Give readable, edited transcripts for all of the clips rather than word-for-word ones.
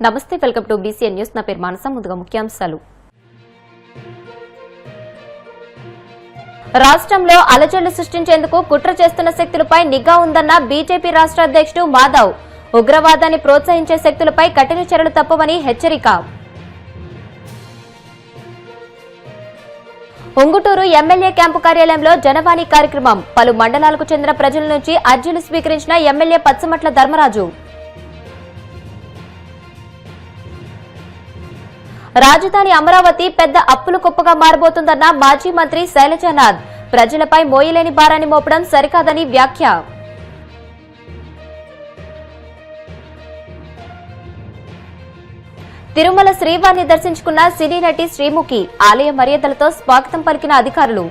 నమస్తే, welcome to BCN news. నా పేరు మానస. ముందుగా ముఖ్యాంశాలు. రాష్ట్రంలో అలజడులు సృష్టించేందుకు కుట్ర చేస్తున్న శక్తులపై నిఘా ఉందన్న బీజేపీ రాష్ట్ర అధ్యక్షుడు మాధవ్. ఉగ్రవాదాన్ని ప్రోత్సహించే శక్తులపై కఠిన చర్యలు తప్పవని హెచ్చరిక. ఉంగుటూరు ఎమ్మెల్యే క్యాంపు కార్యాలయంలో జనవాణి కార్యక్రమం. పలు మండలాలకు చెందిన ప్రజల నుంచి అర్జీలు స్వీకరించిన ఎమ్మెల్యే పచ్చమట్ల ధర్మరాజు. రాజధాని అమరావతి పెద్ద అప్పుల కుప్పగా మారబోతుందన్న మాజీ మంత్రి శైలజానాథ్. ప్రజలపై మోయలేని భారాన్ని మోపడం సరికాదని వ్యాఖ్య. తిరుమల శ్రీవారిని దర్శించుకున్న సినీ నటి శ్రీముఖి. ఆలయ మర్యాదలతో స్వాగతం పలికిన అధికారులు.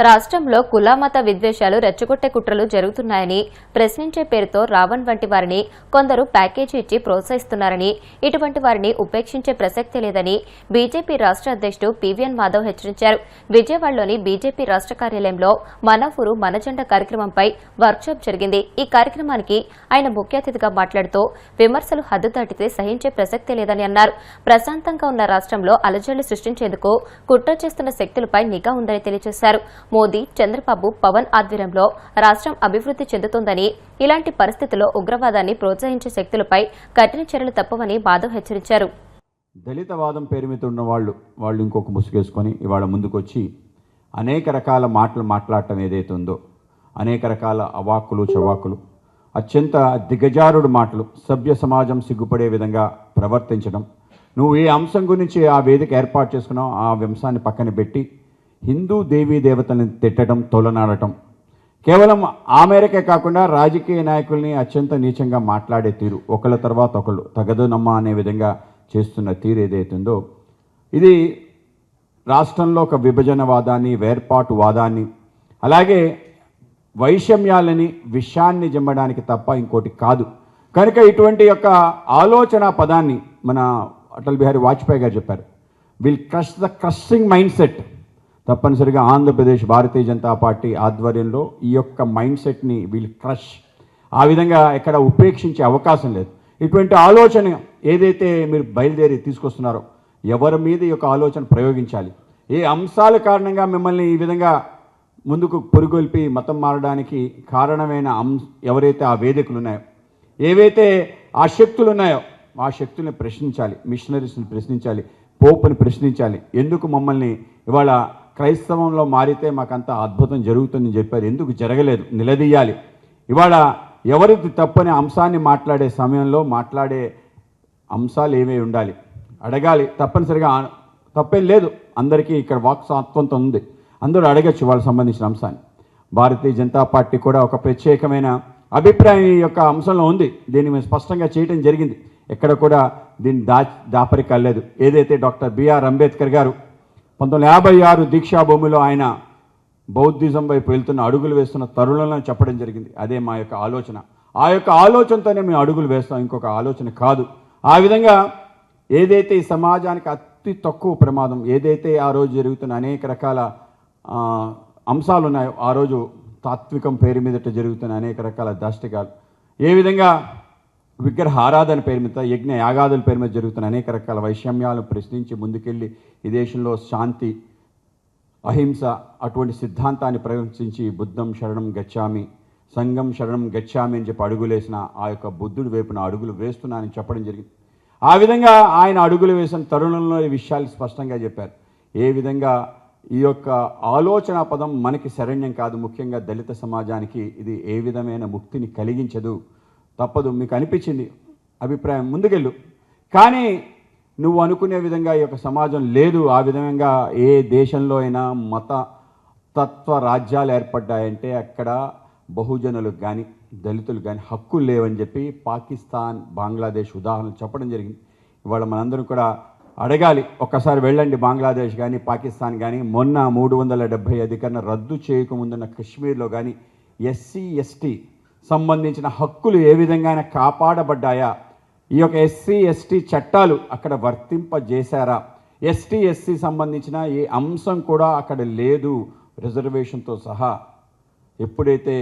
రాష్ట్రంలో కులమత విద్వేషాలు రెచ్చగొట్టే కుట్రలు జరుగుతున్నాయని, ప్రశ్నించే పేరుతో రావణ్ వంటి వారిని కొందరు ప్యాకేజీ ఇచ్చి ప్రోత్సహిస్తున్నారని, ఇటువంటి వారిని ఉపేక్షించే ప్రసక్తే లేదని బీజేపీ రాష్ట్ర అధ్యక్షుడు పీవీఎన్ మాధవ్ హెచ్చరించారు. విజయవాడలోని బీజేపీ రాష్ట్ర కార్యాలయంలో మన ఊరు మన జెండా కార్యక్రమంపై వర్క్షాప్ జరిగింది. ఈ కార్యక్రమానికి ఆయన ముఖ్య అతిథిగా మాట్లాడుతూ విమర్శలు హద్దు దాటితే సహించే ప్రసక్తే లేదని అన్నారు. ప్రశాంతంగా ఉన్న రాష్ట్రంలో అలజడులు సృష్టించేందుకు కుట్ర చేస్తున్న శక్తులపై నిఘా ఉందని తెలియజేశారు. మోదీ, చంద్రబాబు, పవన్ ఆధ్వర్యంలో రాష్ట్రం అభివృద్ది చెందుతోందని, ఇలాంటి పరిస్థితుల్లో ఉగ్రవాదాన్ని ప్రోత్సహించే శక్తులపై కఠిన చర్యలు తప్పవని మాధవ్ హెచ్చరించారు. దళితవాదం పేరు మీద ఉన్న వాళ్ళు ఇంకొక ముసుగేసుకొని ఇవాళ ముందుకొచ్చి అనేక రకాల మాటలు మాట్లాడటం ఏదైతే ఉందో, అనేక రకాల అవాక్కులు చవాకులు, అత్యంత దిగజారుడు మాటలు, సభ్య సమాజం సిగ్గుపడే విధంగా ప్రవర్తించడం. నువ్వు ఏ అంశం గురించి ఆ వేదిక ఏర్పాటు చేసుకున్నావు, ఆ అంశాన్ని పక్కన పెట్టి హిందూ దేవీ దేవతలను తిట్టడం, తోలనాడటం, కేవలం ఆ మేరకే కాకుండా రాజకీయ నాయకుల్ని అత్యంత నీచంగా మాట్లాడే తీరు, ఒకళ్ళ తర్వాత ఒకళ్ళు తగదునమ్మా అనే విధంగా చేస్తున్న తీరు ఏదైతుందో, ఇది రాష్ట్రంలో ఒక విభజనవాదాన్ని, వేర్పాటువాదాన్ని, అలాగే వైషమ్యాలని, విషాన్ని జమ్మడానికి తప్ప ఇంకోటి కాదు. కనుక ఇటువంటి యొక్క ఆలోచన పదాన్ని మన అటల్ బిహారీ వాజ్పేయి గారు చెప్పారు, will crush the crushing mind set. తప్పనిసరిగా ఆంధ్రప్రదేశ్ భారతీయ జనతా పార్టీ ఆధ్వర్యంలో ఈ యొక్క మైండ్ సెట్ని విల్ క్రష్. ఆ విధంగా ఎక్కడ ఉపేక్షించే అవకాశం లేదు. ఇటువంటి ఆలోచన ఏదైతే మీరు బయలుదేరి తీసుకొస్తున్నారో, ఎవరి మీద ఈ యొక్క ఆలోచన ప్రయోగించాలి, ఏ అంశాల కారణంగా మిమ్మల్ని ఈ విధంగా ముందుకు పురుగొల్పి మతం మారడానికి కారణమైన ఎవరైతే ఆ వేదికలు ఉన్నాయో, ఏవైతే ఆ శక్తులు ఉన్నాయో, ఆ శక్తుల్ని ప్రశ్నించాలి, మిషనరీస్ని ప్రశ్నించాలి, పోపుని ప్రశ్నించాలి. ఎందుకు మమ్మల్ని ఇవాళ క్రైస్తవంలో మారితే మాకంత అద్భుతం జరుగుతుందని చెప్పారు, ఎందుకు జరగలేదు నిలదీయాలి. ఇవాళ ఎవరిది తప్పని అంశాన్ని మాట్లాడే సమయంలో మాట్లాడే అంశాలు ఏమేమి ఉండాలి అడగాలి. తప్పనిసరిగా తప్పేం లేదు, అందరికీ ఇక్కడ వాక్ స్వాతంత్రం ఉంది, అందరూ అడగచ్చు వాళ్ళకి సంబంధించిన అంశాన్ని. భారతీయ జనతా పార్టీ కూడా ఒక ప్రత్యేకమైన అభిప్రాయం ఈ యొక్క అంశంలో ఉంది. దీన్ని మేము స్పష్టంగా చేయడం జరిగింది, ఎక్కడ కూడా దీన్ని దాపరికలేదు. ఏదైతే డాక్టర్ బిఆర్ అంబేద్కర్ గారు 1956 దీక్షాభూమిలో ఆయన బౌద్ధిజం వైపు వెళ్తున్న అడుగులు వేస్తున్న తరుణంలో చెప్పడం జరిగింది. అదే మా యొక్క ఆలోచన. ఆ యొక్క ఆలోచనతోనే మేము అడుగులు వేస్తాం, ఇంకొక ఆలోచన కాదు. ఆ విధంగా ఏదైతే ఈ సమాజానికి అతి తక్కువ ప్రమాదం, ఏదైతే ఆ రోజు జరుగుతున్న అనేక రకాల అంశాలు ఉన్నాయో, ఆ రోజు తాత్వికం పేరు మీదట జరుగుతున్న అనేక రకాల దాష్టికాలు, ఏ విధంగా విగ్రహ ఆరాధన పేరు మీద, యజ్ఞ యాగాదుల పేరు మీద జరుగుతున్న అనేక రకాల వైషమ్యాలను ప్రశ్నించి ముందుకెళ్ళి ఈ దేశంలో శాంతి, అహింస అటువంటి సిద్ధాంతాన్ని ప్రవేశించి బుద్ధం శరణం గచ్చామి, సంఘం శరణం గచ్చామి అని చెప్పి అడుగులేసిన ఆ యొక్క బుద్ధుడి వైపున అడుగులు వేస్తున్నానని చెప్పడం జరిగింది. ఆ విధంగా ఆయన అడుగులు వేసిన తరుణంలో ఈ విషయాలు స్పష్టంగా చెప్పారు. ఏ విధంగా ఈ యొక్క ఆలోచన పదం మనకి శరణ్యం కాదు, ముఖ్యంగా దళిత సమాజానికి ఇది ఏ విధమైన ముక్తిని కలిగించదు. తప్పదు, మీకు అనిపించింది అభిప్రాయం, ముందుకెళ్ళు. కానీ నువ్వు అనుకునే విధంగా ఈ యొక్క సమాజం లేదు. ఆ విధంగా ఏ దేశంలో అయినా మత తత్వ రాజ్యాలు ఏర్పడ్డాయంటే అక్కడ బహుజనులకు కానీ దళితులకు కానీ హక్కులు లేవని చెప్పి పాకిస్తాన్, బంగ్లాదేశ్ ఉదాహరణలు చెప్పడం జరిగింది. ఇవాళ మనందరం కూడా అడగాలి, ఒక్కసారి వెళ్ళండి బంగ్లాదేశ్ కానీ పాకిస్తాన్ కానీ. మొన్న 370 అధికరణ రద్దు చేయకముందున్న కశ్మీర్లో కానీ ఎస్సీ ఎస్టీ సంబంధించిన హక్కులు ఏ విధంగా కాపాడబడ్డాయా, ఈ యొక్క ఎస్సీ ఎస్టీ చట్టాలు అక్కడ వర్తింపజేశారా, ఎస్టీ ఎస్సీ సంబంధించిన ఏ అంశం కూడా అక్కడ లేదు రిజర్వేషన్తో సహా. ఎప్పుడైతే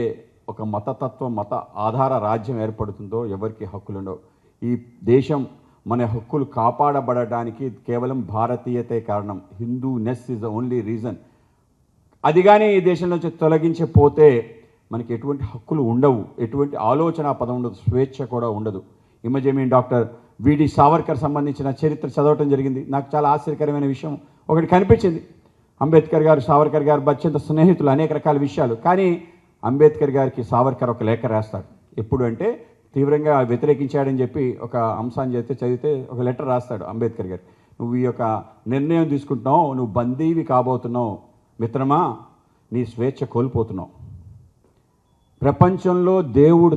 ఒక మతతత్వం, మత ఆధార రాజ్యం ఏర్పడుతుందో ఎవరికి హక్కులు ఉండవు. ఈ దేశం మన హక్కులు కాపాడబడడానికి కేవలం భారతీయతే కారణం. హిందూనెస్ ఈజ్ ద ఓన్లీ రీజన్. అది కానీ ఈ దేశం నుంచి తొలగించిపోతే మనకి ఎటువంటి హక్కులు ఉండవు, ఎటువంటి ఆలోచన పదం ఉండదు, స్వేచ్ఛ కూడా ఉండదు. ఈ మధ్య మేము డాక్టర్ విడి సావర్కర్ సంబంధించిన చరిత్ర చదవటం జరిగింది. నాకు చాలా ఆశ్చర్యకరమైన విషయం ఒకటి కనిపించింది. అంబేద్కర్ గారు, సావర్కర్ గారు అత్యంత స్నేహితులు, అనేక రకాల విషయాలు. కానీ అంబేద్కర్ గారికి సావర్కర్ ఒక లేఖ రాస్తాడు. ఎప్పుడు అంటే తీవ్రంగా వ్యతిరేకించాడని చెప్పి ఒక అంశాన్ని చదివితే ఒక లెటర్ రాస్తాడు అంబేద్కర్ గారు. నువ్వు ఈ యొక్క నిర్ణయం తీసుకుంటున్నావు, నువ్వు బందీవి కాబోతున్నావు మిత్రమా, నీ స్వేచ్ఛ కోల్పోతున్నావు. ప్రపంచంలో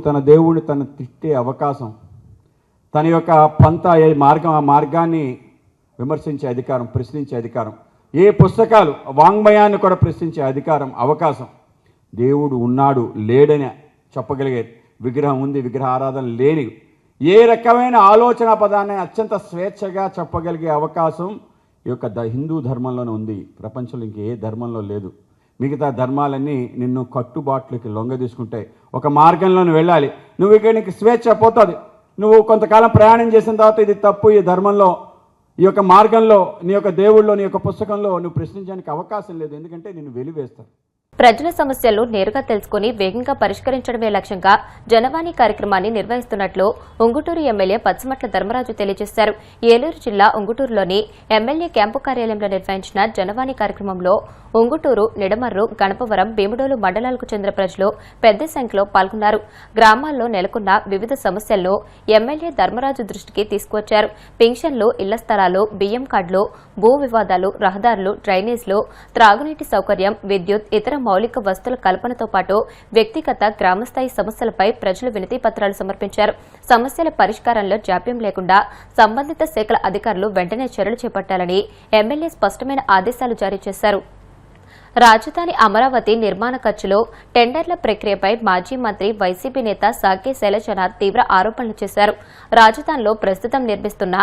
తన దేవుడిని తను తిట్టే అవకాశం, తన యొక్క ఆ మార్గాన్ని విమర్శించే అధికారం, ప్రశ్నించే అధికారం, ఏ పుస్తకాలు వాంగ్మయాన్ని కూడా ప్రశ్నించే అధికారం, అవకాశం దేవుడు ఉన్నాడు లేడని చెప్పగలిగే, విగ్రహం ఉంది విగ్రహ ఆరాధన లేని, ఏ రకమైన ఆలోచన పదాన్ని అత్యంత స్వేచ్ఛగా చెప్పగలిగే అవకాశం ఈ యొక్క హిందూ ధర్మంలోనే ఉంది. ప్రపంచంలో ఇంకే ధర్మంలో లేదు. మిగతా ధర్మాలన్నీ నిన్ను కట్టుబాట్లకి లొంగ తీసుకుంటాయి. ఒక మార్గంలోనే వెళ్ళాలి, నువ్వు ఇక్కడ నీకు స్వేచ్ఛ పోతుంది. నువ్వు కొంతకాలం ప్రయాణం చేసిన తర్వాత ఇది తప్పు, ఈ ధర్మంలో, ఈ యొక్క మార్గంలో, నీ యొక్క దేవుళ్ళలో, నీ యొక్క పుస్తకంలో నువ్వు ప్రశ్నించడానికి అవకాశం లేదు. ఎందుకంటే నిన్ను వెలివేస్తారు. ప్రజల సమస్యలను నేరుగా తెలుసుకుని వేగంగా పరిష్కరించడమే లక్ష్యంగా జనవాణి కార్యక్రమాన్ని నిర్వహిస్తున్నట్లు ఉంగుటూరు ఎమ్మెల్యే పచ్చిమట్ల ధర్మరాజు తెలియజేశారు. ఏలూరు జిల్లా ఉంగుటూరులోని ఎమ్మెల్యే క్యాంపు కార్యాలయంలో నిర్వహించిన జనవాణి కార్యక్రమంలో ఉంగుటూరు, నిడమర్రు, గణపవరం, భీముడోలు మండలాలకు చెందిన ప్రజలు పెద్ద సంఖ్యలో పాల్గొన్నారు. గ్రామాల్లో నెలకొన్న వివిధ సమస్యలను ఎమ్మెల్యే ధర్మరాజు దృష్టికి తీసుకువచ్చారు. పింఛన్లు, ఇళ్ల స్థలాలు, బియ్యం కార్డులు, భూ వివాదాలు, రహదారులు, డ్రైనేజీలు, త్రాగునీటి సౌకర్యం, విద్యుత్, ఇతర మౌలిక వస్తువుల కల్పనతో పాటు వ్యక్తిగత, గ్రామస్థాయి సమస్యలపై ప్రజలు వినతి పత్రాలు సమర్పించారు. సమస్యల పరిష్కారంలో జాప్యం లేకుండా సంబంధిత శాఖల అధికారులు వెంటనే చర్యలు చేపట్టాలని ఎమ్మెల్యే స్పష్టమైన ఆదేశాలు జారీ చేశారు. రాజధాని అమరావతి నిర్మాణ ఖర్చులు, టెండర్ల ప్రక్రియపై మాజీ మంత్రి వైసీపీ నేత సాకే శైలజనాథ్ తీవ్ర ఆరోపణలు చేశారు. రాజధానిలో ప్రస్తుతం నిర్మిస్తున్న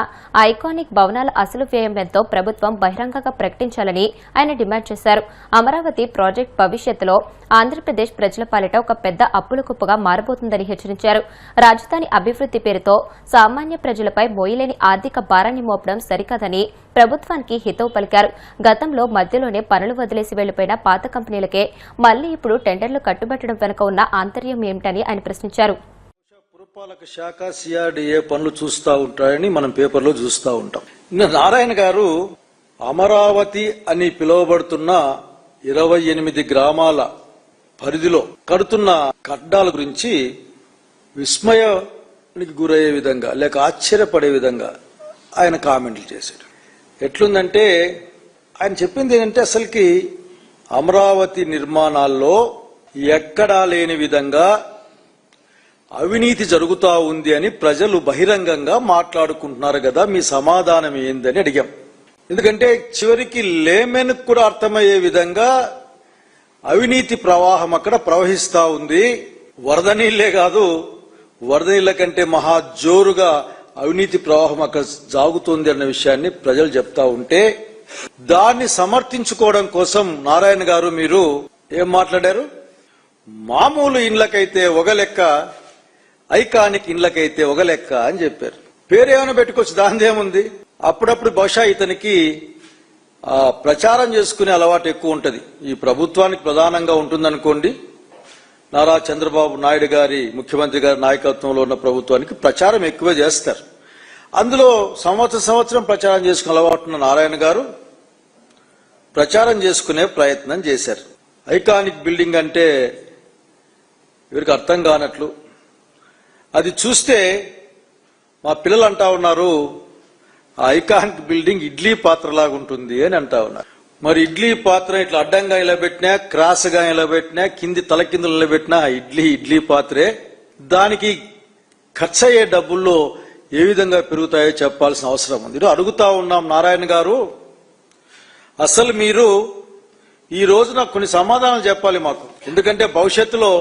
ఐకానిక్ భవనాల అసలు వ్యయం ఎంతో ప్రభుత్వం బహిరంగంగా ప్రకటించాలని ఆయన డిమాండ్ చేశారు. అమరావతి ప్రాజెక్టు భవిష్యత్తులో ఆంధ్రప్రదేశ్ ప్రజల పాలిట ఒక పెద్ద అప్పుల కుప్పగా మారబోతుందని హెచ్చరించారు. రాజధాని అభివృద్ది పేరుతో సామాన్య ప్రజలపై మోయలేని ఆర్థిక భారాన్ని మోపడం సరికాదని ప్రభుత్వానికి హితవు పలికారు. గతంలో మధ్యలోనే పనులు వదిలేసి వెళ్లిపోయిన పాత కంపెనీలకే మళ్లీ ఇప్పుడు టెండర్లు కట్టుబెట్టడం వెనుక ఉన్న ఆంతర్యం ఏమిటని ఆయన ప్రశ్నించారు. పురపాలక శాఖ, సిఆర్డీఏ పనులు చూస్తూ ఉంటాయని మనం పేపర్లో చూస్తూ ఉంటాం. నారాయణ గారు అమరావతి అని పిలువబడుతున్న 28 గ్రామాల పరిధిలో కడుతున్న కడ్డాల గురించి విస్మయానికి గురయ్యే విధంగా, లేక ఆశ్చర్యపడే విధంగా ఆయన కామెంట్లు చేశారు. ఎట్లుందంటే ఆయన చెప్పింది ఏంటంటే, అసలుకి అమరావతి నిర్మాణాల్లో ఎక్కడా లేని విధంగా అవినీతి జరుగుతా ఉంది అని ప్రజలు బహిరంగంగా మాట్లాడుకుంటున్నారు కదా, మీ సమాధానం ఏందని అడిగాం. ఎందుకంటే చివరికి లేమెన్ కూడా అర్థమయ్యే విధంగా అవినీతి ప్రవాహం అక్కడ ప్రవహిస్తా ఉంది. వరద నీళ్లే కాదు, వరద నీళ్ల కంటే మహా జోరుగా అవినీతి ప్రవాహం అక్కడ సాగుతోంది అన్న విషయాన్ని ప్రజలు చెప్తా ఉంటే, దాన్ని సమర్థించుకోవడం కోసం నారాయణ గారు మీరు ఏం మాట్లాడారు? మామూలు ఇండ్లకైతే ఒక లెక్క, ఐకానిక్ ఇండ్లకైతే ఒక లెక్క అని చెప్పారు. పేరేమైనా పెట్టుకోవచ్చు, దానిదేముంది. అప్పుడప్పుడు బహుశా ఇతనికి ప్రచారం చేసుకునే అలవాటు ఎక్కువ ఉంటది. ఈ ప్రభుత్వానికి ప్రధానంగా ఉంటుందనుకోండి, నారా చంద్రబాబు నాయుడు గారి, ముఖ్యమంత్రి గారి నాయకత్వంలో ఉన్న ప్రభుత్వానికి ప్రచారం ఎక్కువే చేస్తారు. అందులో సంవత్సరం ప్రచారం చేసుకునే అలవాటు ఉన్న నారాయణ గారు ప్రచారం చేసుకునే ప్రయత్నం చేశారు. ఐకానిక్ బిల్డింగ్ అంటే వీరికి అర్థం కానట్లు, అది చూస్తే మా పిల్లలు అంటా ఉన్నారు, ఆ ఐకానిక్ బిల్డింగ్ ఇడ్లీ పాత్రలాగా ఉంటుంది అని అంటా ఉన్నారు. మరి ఇడ్లీ పాత్ర ఇట్లా అడ్డంగా నిలబెట్టినా, క్రాస్ గా నిలబెట్టినా, కింది తలకిందులు నిలబెట్టినా ఇడ్లీ పాత్రే. దానికి ఖర్చు అయ్యే డబ్బుల్లో ఏ విధంగా పెరుగుతాయో చెప్పాల్సిన అవసరం ఉంది. అడుగుతా ఉన్నాం నారాయణ గారు, అసలు మీరు ఈ రోజున కొన్ని సమాధానాలు చెప్పాలి మాకు. ఎందుకంటే భవిష్యత్తులో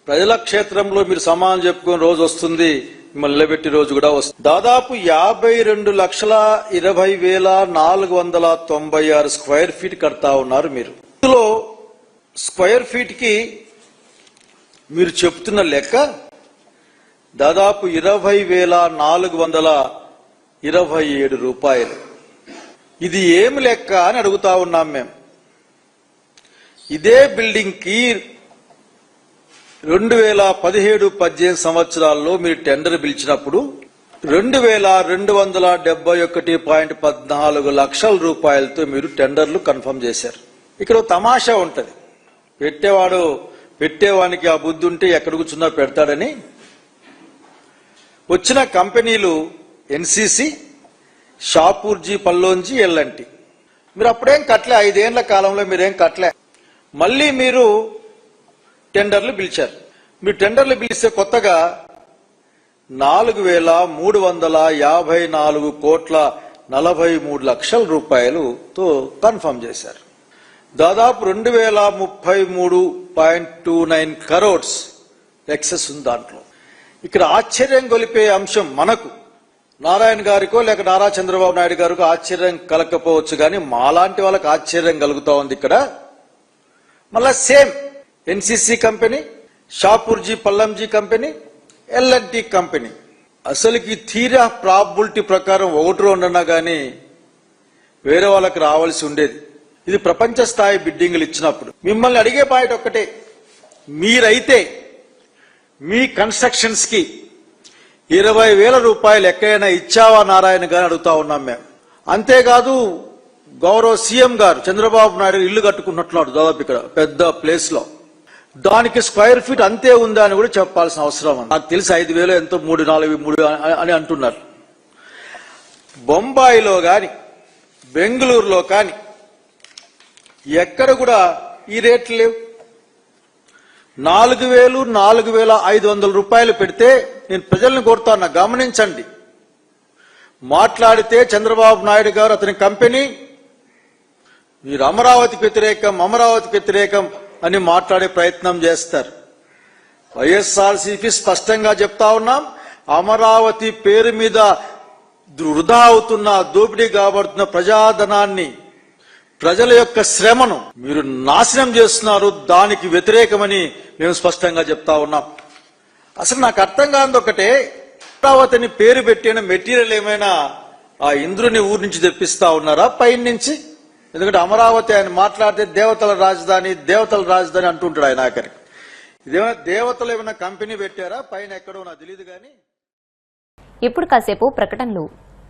ప్రజల క్షేత్రంలో మీరు సమాధానం చెప్పుకునే రోజు వస్తుంది, మిమ్మల్ని నిలబెట్టే రోజు కూడా వస్తుంది. దాదాపు 52,20,496 స్క్వేర్ ఫీట్ కడతా ఉన్నారు మీరు. ఇందులో స్క్వేర్ ఫీట్ కి మీరు చెప్తున్న లెక్క దాదాపు 20,427 రూపాయలు. ఇది ఏమి లెక్క అని అడుగుతా ఉన్నాం మేము. ఇదే బిల్డింగ్ కి 2017-18 సంవత్సరాల్లో మీరు టెండర్ పిలిచినప్పుడు 2,271.14 లక్షల రూపాయలతో మీరు టెండర్లు కన్ఫర్మ్ చేశారు. ఇక్కడ తమాషా ఉంటది. పెట్టేవానికి ఆ బుద్ధి ఉంటే ఎక్కడ కూర్చున్నా పెడతాడని వచ్చిన కంపెనీలు ఎన్సీసీ, షాపూర్జీ, పల్లోంజీ, ఎల్ఎన్టీ. మీరు అప్పుడేం కట్టలే, 5 ఏళ్ల కాలంలో మీరేం కట్టలే. మళ్ళీ మీరు టెండర్లు పిలిచారు. మీరు టెండర్లు పిలిస్తే కొత్తగా 4,454.43 లక్షల రూపాయలతో కన్ఫర్మ్ చేశారు. దాదాపు 2,033.29 crores ఎక్సెస్ ఉంది దాంట్లో. ఇక్కడ ఆశ్చర్యం గొలిపే అంశం మనకు నారాయణ గారికో లేక నారా చంద్రబాబు నాయుడు గారికో ఆశ్చర్యం కలగకపోవచ్చు, కానీ మాలాంటి వాళ్ళకి ఆశ్చర్యం కలుగుతా ఉంది. ఇక్కడ మళ్ళా same NCC company, Shapoorji Pallonji company, LNT company. అసలుకి థియరీ ఆఫ్ ప్రాబిలిటీ ప్రకారం 1-2 అన్నా కానీ వేరే వాళ్ళకి రావాల్సి ఉండేది. ఇది ప్రపంచ స్థాయి బిడ్డింగ్లు ఇచ్చినప్పుడు మిమ్మల్ని అడిగే పాయింట్ ఒక్కటే, మీరైతే మీ కన్స్ట్రక్షన్స్ కి 20,000 రూపాయలు ఎక్కడైనా ఇచ్చావా నారాయణ గారు అడుగుతా ఉన్నాం మేము. అంతేకాదు గౌరవ సీఎం గారు చంద్రబాబు నాయుడు ఇల్లు కట్టుకున్నట్లున్నాడు దాదాపు ఇక్కడ పెద్ద ప్లేస్ లో, దానికి స్క్వేర్ ఫీట్ అంతే ఉందా అని కూడా చెప్పాల్సిన అవసరం. నాకు తెలిసి 5,000 ఎంతో 3-4 అని అంటున్నారు. బొంబాయిలో గాని బెంగళూరులో కానీ ఎక్కడ కూడా ఈ రేట్లు లేవు. 4,000-4,500 రూపాయలు పెడితే నేను ప్రజల్ని కోరుతాను, గమనించండి. మాట్లాడితే చంద్రబాబు నాయుడు గారు అతని కంపెనీ మీరు అమరావతికి వ్యతిరేకం అని మాట్లాడే ప్రయత్నం చేస్తారు. వైఎస్ఆర్సీపీ స్పష్టంగా చెప్తా ఉన్నాం, అమరావతి పేరు మీద వృధా అవుతున్న, దోపిడీ కాబడుతున్న ప్రజాధనాన్ని, ప్రజల యొక్క శ్రమను మీరు నాశనం చేస్తున్నారు. దానికి వ్యతిరేకమని మేము స్పష్టంగా చెప్తా ఉన్నాం. అసలు నాకు అర్థం కాదు ఒకటే, అమరావతిని పేరు పెట్టిన మెటీరియల్ ఏమైనా ఆ ఇంద్రుని ఊరి నుంచి తెప్పిస్తా ఉన్నారా పైన నుంచి? ఎందుకంటే అమరావతి ఆయన మాట్లాడితే దేవతల రాజధాని అంటుంటాడు ఆయన ఆఖరికి. ఇదేమైనా దేవతలు ఏమైనా కంపెనీ పెట్టారా పైన ఎక్కడో నాకు తెలియదు కానీ. ఇప్పుడు కాసేపు ప్రకటనలు.